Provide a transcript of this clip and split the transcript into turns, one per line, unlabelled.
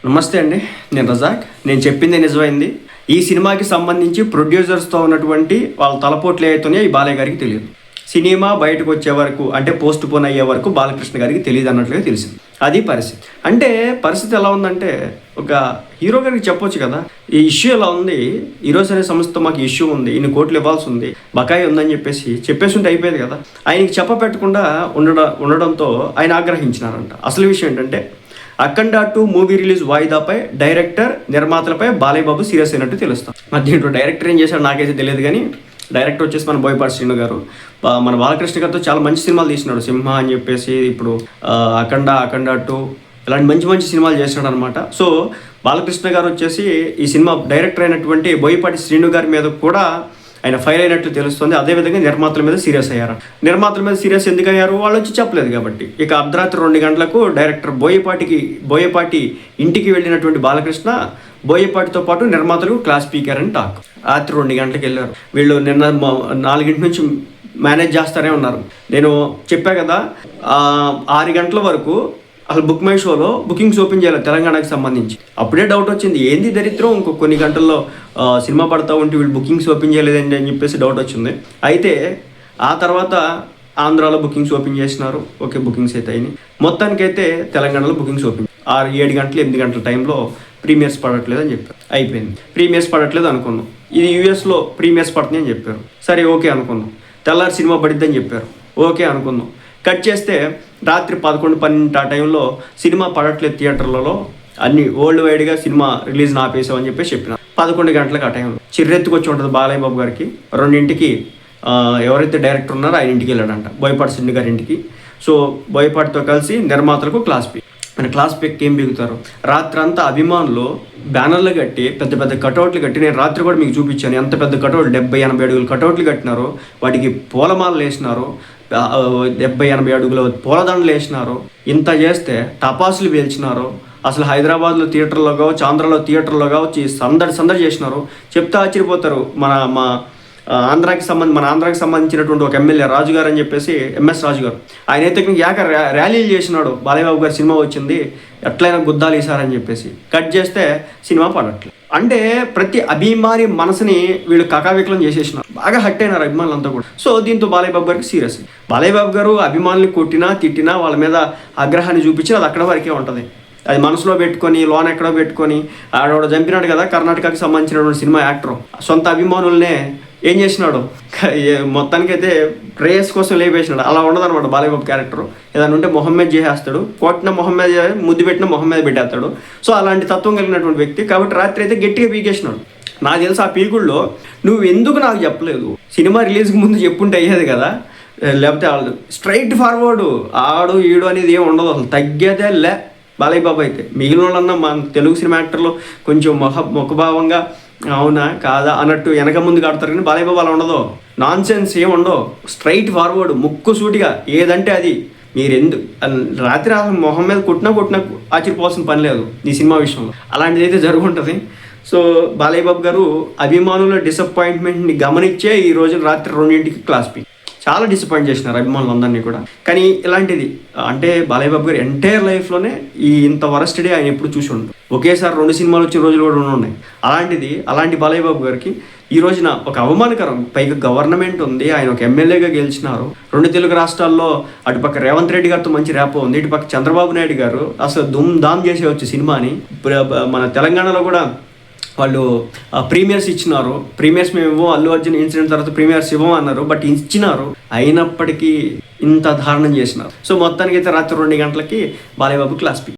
నమస్తే అండి, నేను రజాక్. నేను చెప్పింది నిజమైంది. ఈ సినిమాకి సంబంధించి ప్రొడ్యూసర్స్తో ఉన్నటువంటి వాళ్ళ తలపోట్లు ఏవైతున్నాయో ఈ బాలయ్య గారికి తెలియదు. సినిమా బయటకు వచ్చే వరకు, అంటే పోస్ట్ పోన్ అయ్యే వరకు బాలకృష్ణ గారికి తెలియదు అన్నట్లుగా తెలిసింది. అది పరిస్థితి. అంటే పరిస్థితి ఎలా ఉందంటే, ఒక హీరో గారికి చెప్పొచ్చు కదా, ఈ ఇష్యూ ఎలా ఉంది, ఈరోజు అనే సంస్థ మాకు ఇష్యూ ఉంది, ఇన్ని కోట్లు ఇవ్వాల్సి ఉంది, బకాయి ఉందని చెప్పేసి ఉంటే అయిపోయేది కదా. ఆయనకి చెప్పపెట్టకుండా ఉండడంతో ఆయన ఆగ్రహించినారంట. అసలు విషయం ఏంటంటే, అఖండ 2 movie release వాయిదాపై director, నిర్మాతలపై Balayya Babu serious అయినట్టు తెలుస్తాం. మరి దీంట్లో డైరెక్టర్ ఏం చేశాడు నాకైతే తెలియదు, కానీ డైరెక్టర్ వచ్చేసి మన బోయపాటి శ్రీను గారు. మన బాలకృష్ణ గారితో చాలా మంచి సినిమాలు తీసినాడు. సింహ అని చెప్పేసి, ఇప్పుడు అఖండ 2 ఇలాంటి మంచి మంచి సినిమాలు చేసినాడు అనమాట. సో బాలకృష్ణ గారు వచ్చేసి ఈ సినిమా డైరెక్టర్ అయినటువంటి బోయపాటి శ్రీను గారి మీద కూడా ఆయన ఫైల్ అయినట్లు తెలుస్తుంది. అదేవిధంగా నిర్మాతల మీద సీరియస్ అయ్యారు. నిర్మాతల మీద సీరియస్ ఎందుకు అయ్యారు, వాళ్ళు వచ్చి చెప్పలేదు కాబట్టి. ఇక అర్ధరాత్రి 2 గంటలకు డైరెక్టర్ బోయపాటి ఇంటికి వెళ్ళినటువంటి బాలకృష్ణ బోయపాటితో పాటు నిర్మాతలు క్లాస్ స్పీకర్ టాక్. రాత్రి 2 గంటలకు వెళ్ళారు. వీళ్ళు నిన్న 4 నుంచి మేనేజ్ చేస్తారే ఉన్నారు. నేను చెప్పా కదా, 6 గంటల వరకు అసలు బుక్ మై షోలో బుకింగ్స్ ఓపెన్ చేయాలి తెలంగాణకి సంబంధించి. అప్పుడే డౌట్ వచ్చింది, ఏంది దరిద్రం, కొన్ని గంటల్లో సినిమా పడతా ఉంటే వీళ్ళు బుకింగ్స్ ఓపెన్ చేయలేదండి అని చెప్పేసి డౌట్ వచ్చింది. అయితే ఆ తర్వాత ఆంధ్రాలో బుకింగ్స్ ఓపెన్ చేసినారు. ఓకే, బుకింగ్స్ అయితే అయినాయి. మొత్తానికైతే తెలంగాణలో బుకింగ్స్ ఓపెన్ 7 గంటలు 8 గంటల టైంలో ప్రీమియర్స్ పడట్లేదు అని చెప్పారు. అయిపోయింది. ప్రీమియర్స్ పడట్లేదు అనుకున్నాం. ఇది యూఎస్లో ప్రీమియర్స్ పడుతుంది అని చెప్పారు. సరే ఓకే అనుకున్నాం. తెల్లారి సినిమా పడిద్దని చెప్పారు. ఓకే అనుకున్నాం. కట్ చేస్తే రాత్రి 11-12 ఆ టైంలో సినిమా పడట్లేదు థియేటర్లలో, అన్ని వరల్డ్ వైడ్గా సినిమా రిలీజ్ ఆపేసామని చెప్పేసి చెప్పిన. 11 గంటలకు ఆ టైంలో చిర్రెత్తుకొచ్చి ఉంటుంది బాలయ్య బాబు గారికి. 2ంటికి ఎవరైతే డైరెక్టర్ ఉన్నారో ఆయన ఇంటికి వెళ్ళాడంట, బోయపాటి శ్రీను గారి ఇంటికి. సో బోయపాటితో కలిసి నిర్మాతలకు క్లాస్ పిక్ ఏం బిగుతారు. రాత్రి అంతా అభిమానులు బ్యానర్లు కట్టి పెద్ద పెద్ద కటౌట్లు కట్టి, నేను రాత్రి కూడా మీకు చూపించాను ఎంత పెద్ద కటౌట్లు, 70-80 అడుగులు కటౌట్లు కట్టినారు. వాటికి పూలమాలలు వేసినారు, 70-80 అడుగుల పూలదండలు వేసినారు. ఇంత చేస్తే టపాసులు పేల్చినారు. అసలు హైదరాబాద్లో థియేటర్లో కావచ్చు, ఆంధ్రాలో థియేటర్లో కావచ్చు సందడి చేసినారు. చెప్తే ఆశ్చర్యపోతారు. మన ఆంధ్రాకి సంబంధించినటువంటి ఒక ఎమ్మెల్యే రాజు గారు అని చెప్పేసి, ఎంఎస్ రాజు గారు, ఆయన అయితే ర్యాలీలు చేసినాడు. బాలయ్య బాబు గారి సినిమా వచ్చింది, ఎట్లయినా గుద్దాలు వేసారని చెప్పేసి. కట్ చేస్తే సినిమా పడట్లేదు. అంటే ప్రతి అభిమాని మనసుని వీళ్ళు కకావికలం చేసేసినారు. బాగా హట్ అయినారు అభిమానులంతా కూడా. సో దీంతో బాలయ్య బాబు గారికి సీరియస్. బాలయ్య బాబు గారు అభిమానులు కొట్టినా తిట్టినా వాళ్ళ మీద ఆగ్రహాన్ని చూపించి అది అక్కడ వరకే ఉంటుంది. అది మనసులో పెట్టుకొని లోన్ ఎక్కడో పెట్టుకొని ఆడవాడు చంపినాడు కదా, కర్ణాటకకి సంబంధించినటువంటి సినిమా యాక్టర్. సొంత అభిమానులనే ఏం చేసినాడు, మొత్తానికైతే ప్రేయస్ కోసం లేపేసినాడు. అలా ఉండదన్నమాట బాలయ్య బాబు క్యారెక్టర్. ఏదైనా ఉంటే మొహమ్మద్ చేసేస్తాడు, కొట్టిన మొహమ్మద్, ముద్దు పెట్టిన మొహమ్మద్ పెట్టేస్తాడు. సో అలాంటి తత్వం కలిగినటువంటి వ్యక్తి కాబట్టి రాత్రి అయితే గట్టిగా పీకేసినాడు. నాకు తెలుసు ఆ పీకుల్లో నువ్వు ఎందుకు నాకు చెప్పలేదు, సినిమా రిలీజ్కి ముందు చెప్పుంటే అయ్యేది కదా. లేకపోతే వాళ్ళు స్ట్రైట్ ఫార్వర్డ్ ఆడు ఈడు అనేది ఏమి ఉండదు, అసలు తగ్గేదే లే. బాలయ్య బాబు అయితే మిగిలిన వాళ్ళన్నా మన తెలుగు సినిమా యాక్టర్లు కొంచెం ముఖభావంగా అవునా కాదా అన్నట్టు వెనక ముందు కడతారు, కానీ బాలయ్య బాబు అలా ఉండదు. నాన్ సెన్స్ ఏమి ఉండవు, స్ట్రైట్ ఫార్వర్డ్, ముక్కు సూటిగా ఏదంటే అది. రాత్రి మొహం మీద కొట్టినా ఆశ్చర్యపోవాల్సిన పని లేదు ఈ సినిమా విషయంలో. అలాంటిది అయితే జరుగుంటుంది. సో బాలయ్య బాబు గారు అభిమానుల డిసప్పాయింట్మెంట్ని గమనించే ఈ రోజు రాత్రి 2ంటికి క్లాస్ పీ చాలా డిసప్పాయింట్ చేసినారు అభిమానులందరినీ కూడా. కానీ ఇలాంటిది అంటే బాలయ్య బాబు గారు ఎంటైర్ లైఫ్లోనే ఇంత వరస్ట్ డే ఆయన ఎప్పుడు చూసి ఉండరు. ఒకేసారి 2 సినిమాలు వచ్చిన రోజులు కూడా ఉన్నాయి. అలాంటి బాలయ్య బాబు గారికి ఈ రోజున ఒక అవమానకరం. పైగా గవర్నమెంట్ ఉంది, ఆయన ఒక ఎమ్మెల్యేగా గెలిచినారు. 2 తెలుగు రాష్ట్రాల్లో అటుపక్క రేవంత్ రెడ్డి గారితో మంచి ర్యాపో ఉంది, ఇటుపక్క చంద్రబాబు నాయుడు గారు అసలు దుమ్ దామ్ చేసేవచ్చు సినిమాని. మన తెలంగాణలో కూడా వాళ్ళు ప్రీమియర్స్ ఇచ్చినారు. ప్రీమియర్స్ మేము అల్లు అర్జున్ ఇన్సిడెంట్ తర్వాత ప్రీమియర్స్ ఇవ్వము అన్నారు, బట్ ఇచ్చినారు. అయినప్పటికీ ఇంత దారుణం చేసినారు. సో మొత్తానికి అయితే రాత్రి 2 గంటలకి బాలయ్య బాబు క్లాస్ పీ.